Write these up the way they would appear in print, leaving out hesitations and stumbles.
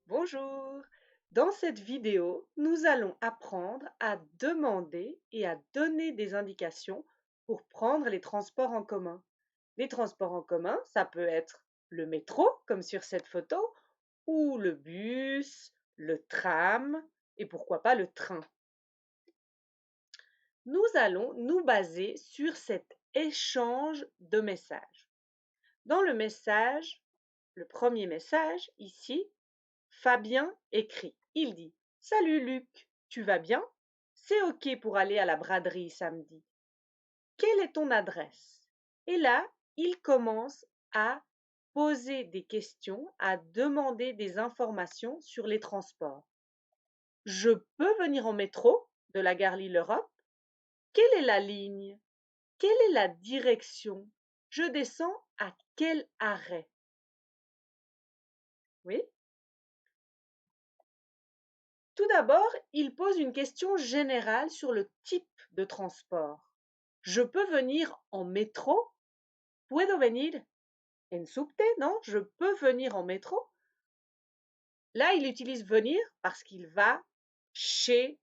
Bonjour! Dans cette vidéo, nous allons apprendre à demander et à donner des indications pour prendre les transports en commun. Les transports en commun, ça peut être le métro, comme sur cette photo, ou le bus, le tram, et pourquoi pas le train. Nous allons nous baser sur cet échange de messages. Dans le message, le premier message, ici, Fabien écrit. Il dit: Salut Luc, tu vas bien? C'est OK pour aller à la braderie samedi. Quelle est ton adresse? Et là, il commence à poser des questions, à demander des informations sur les transports. Je peux venir en métro de la gare Lille-Europe? Quelle est la ligne? Quelle est la direction? Je descends à quel arrêt? Oui. Tout d'abord, il pose une question générale sur le type de transport. Je peux venir en métro? ¿Puedo venir en subte? Non, je peux venir en métro. Là, il utilise venir parce qu'il va chez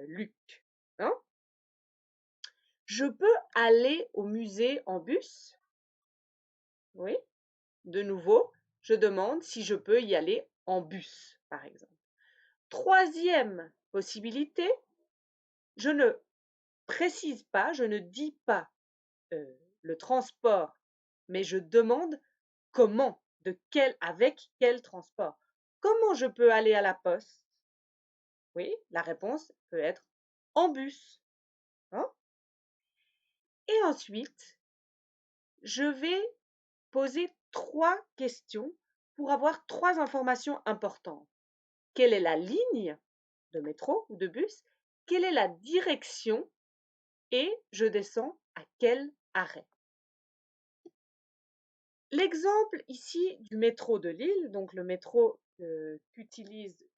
Luc. Hein? Je peux aller au musée en bus? Oui. De nouveau, je demande si je peux y aller en bus, par exemple. Troisième possibilité, je ne précise pas, je ne dis pas le transport, mais je demande comment, avec quel transport. Comment je peux aller à la poste? Oui, la réponse peut être en bus. Hein? Et ensuite, je vais poser 3 questions pour avoir 3 informations importantes. Quelle est la ligne de métro ou de bus? Quelle est la direction? Et je descends à quel arrêt? L'exemple ici du métro de Lille, donc le métro que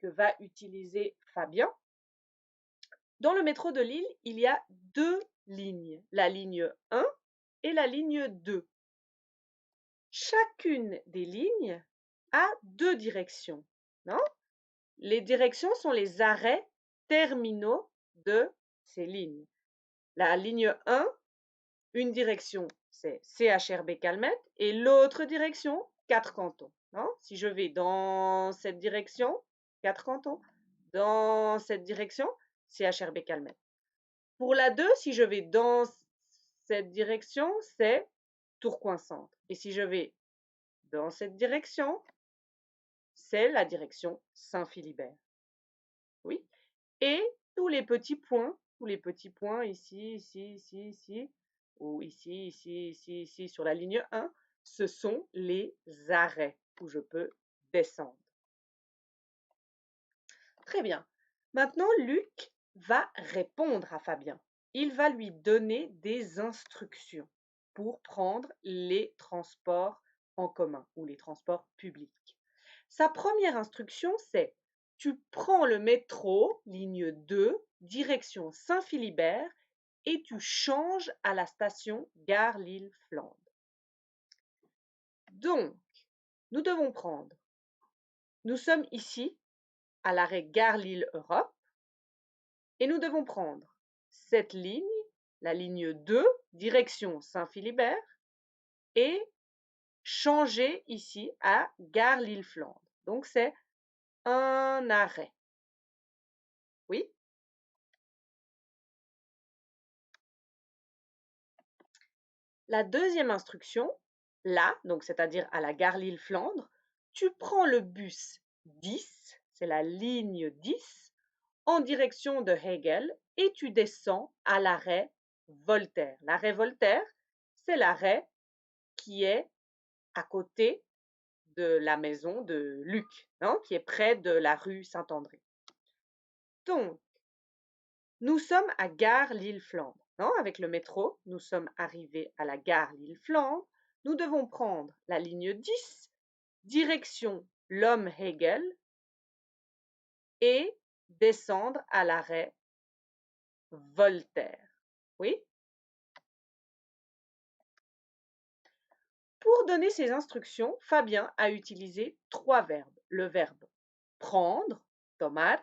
va utiliser Fabien. Dans le métro de Lille, il y a 2 lignes, la ligne 1 et la ligne 2. Chacune des lignes a 2 directions. Non? Les directions sont les arrêts terminaux de ces lignes. La ligne 1, une direction, c'est CHRB Calmette, et l'autre direction, 4 cantons. Non? Si je vais dans cette direction, 4 cantons. Dans cette direction, CHRB Calmette. Pour la 2, si je vais dans cette direction, c'est Tourcoing-Centre. Et si je vais dans cette direction, c'est la direction Saint-Philibert. Oui. Et tous les petits points ici, ici, ou ici, sur la ligne 1, ce sont les arrêts où je peux descendre. Très bien. Maintenant, Luc va répondre à Fabien. Il va lui donner des instructions pour prendre les transports en commun ou les transports publics. Sa première instruction, c'est: tu prends le métro, ligne 2, direction Saint-Philibert, et tu changes à la station Gare Lille-Flandre. Donc, nous devons prendre, nous sommes ici à l'arrêt Gare Lille-Europe, et nous devons prendre cette ligne, la ligne 2, direction Saint-Philibert, et changer ici à Gare Lille-Flandre. Donc, c'est un arrêt. Oui? La deuxième instruction, là, donc c'est-à-dire à la gare Lille-Flandre, tu prends le bus 10, c'est la ligne 10, en direction de Hegel, et tu descends à l'arrêt Voltaire. L'arrêt Voltaire, c'est l'arrêt qui est à côté de la maison de Luc, hein, qui est près de la rue Saint-André. Donc, nous sommes à gare Lille-Flandre. Non, avec le métro, nous sommes arrivés à la gare Lille-Flandre. Nous devons prendre la ligne 10, direction L'Homme-Hegel, et descendre à l'arrêt Voltaire. Oui? Pour donner ces instructions, Fabien a utilisé 3 verbes. Le verbe prendre, tomar,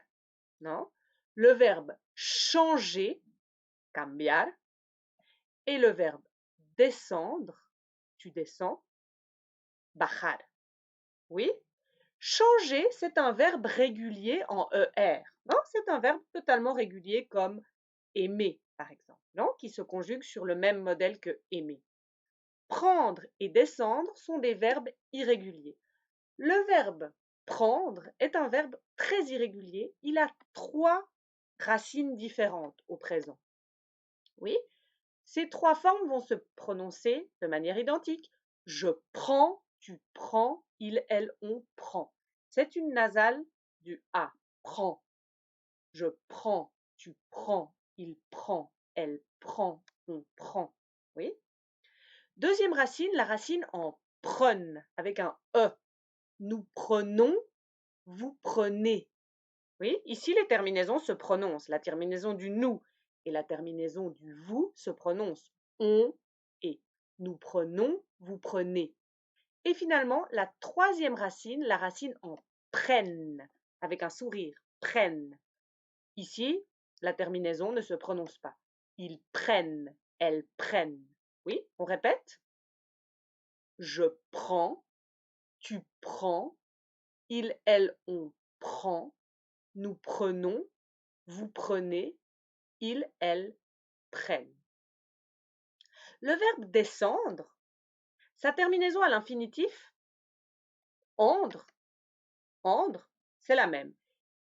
non? Le verbe changer, cambiar, et le verbe descendre, tu descends, bajar. Oui? Changer, c'est un verbe régulier en ER. Non, c'est un verbe totalement régulier comme aimer, par exemple, non? Qui se conjugue sur le même modèle que aimer. Prendre et descendre sont des verbes irréguliers. Le verbe prendre est un verbe très irrégulier. Il a 3 racines différentes au présent. Oui? Ces 3 formes vont se prononcer de manière identique. Je prends, tu prends, il, elle, on prend. C'est une nasale du A. Prends. Je prends, tu prends, il prend, elle prend, on prend. Oui? Deuxième racine, la racine en prenne, avec un E. Nous prenons, vous prenez. Oui, ici les terminaisons se prononcent. La terminaison du nous et la terminaison du vous se prononcent. On et. Nous prenons, vous prenez. Et finalement, la troisième racine, la racine en prenne, avec un sourire. Prenne. Ici, la terminaison ne se prononce pas. Ils prennent, elles prennent. Oui, on répète. Je prends, tu prends, il, elle, on prend, nous prenons, vous prenez, ils, elles prennent. Le verbe descendre, sa terminaison à l'infinitif, endre, c'est la même.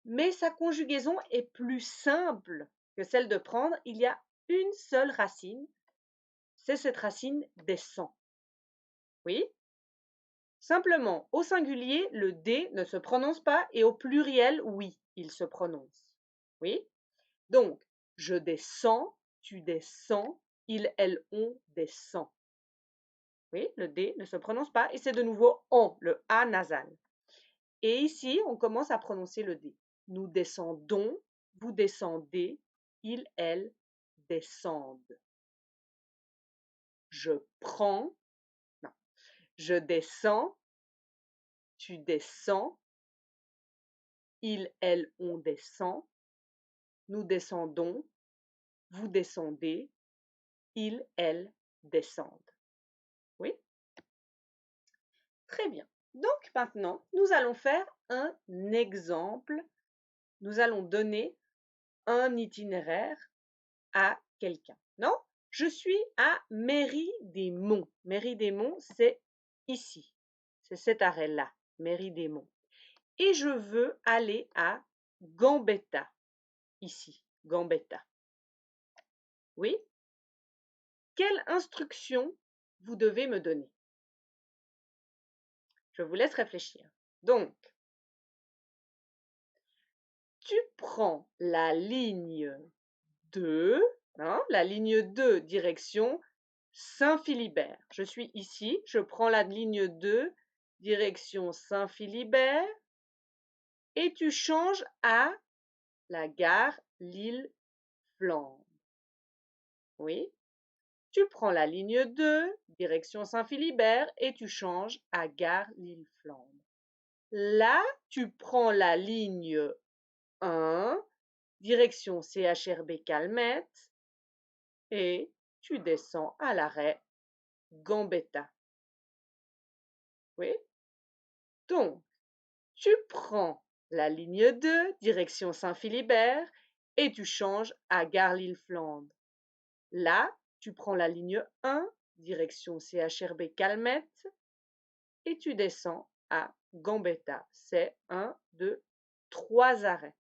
Mais sa conjugaison est plus simple que celle de prendre. Il y a une seule racine, c'est cette racine descend. Oui? Simplement, au singulier, le D ne se prononce pas et au pluriel, oui, il se prononce. Oui? Donc, je descends, tu descends, il, elle, on descend. Oui, le D ne se prononce pas et c'est de nouveau on, le A nasal. Et ici, on commence à prononcer le D. Nous descendons, vous descendez, il, elle descendent. Je prends, non, je descends, tu descends, il, elle, on descend, nous descendons, vous descendez, ils, elles descendent. Oui? Très bien. Donc maintenant, nous allons faire un exemple. Nous allons donner un itinéraire à quelqu'un. Non? Je suis à Mairie-des-Monts. Mairie-des-Monts, c'est ici. C'est cet arrêt-là, Mairie-des-Monts. Et je veux aller à Gambetta, ici, Gambetta. Oui? Quelle instruction vous devez me donner? Je vous laisse réfléchir. Donc, tu prends la ligne 2, hein, la ligne 2, direction Saint-Philibert. Je suis ici, je prends la ligne 2, direction Saint-Philibert, et tu changes à la gare Lille-Flandre. Oui, tu prends la ligne 2, direction Saint-Philibert, et tu changes à gare Lille-Flandre. Là, tu prends la ligne 1, direction CHRB Calmette, et tu descends à l'arrêt Gambetta. Oui? Donc, tu prends la ligne 2, direction Saint-Philibert, et tu changes à gare Lille-Flandre. Là, tu prends la ligne 1, direction CHRB Calmette, et tu descends à Gambetta. C'est 1, 2, 3 arrêts.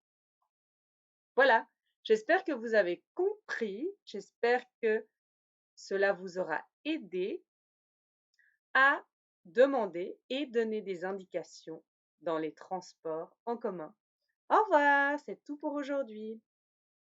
Voilà, j'espère que vous avez compris, j'espère que cela vous aura aidé à demander et donner des indications dans les transports en commun. Au revoir, c'est tout pour aujourd'hui.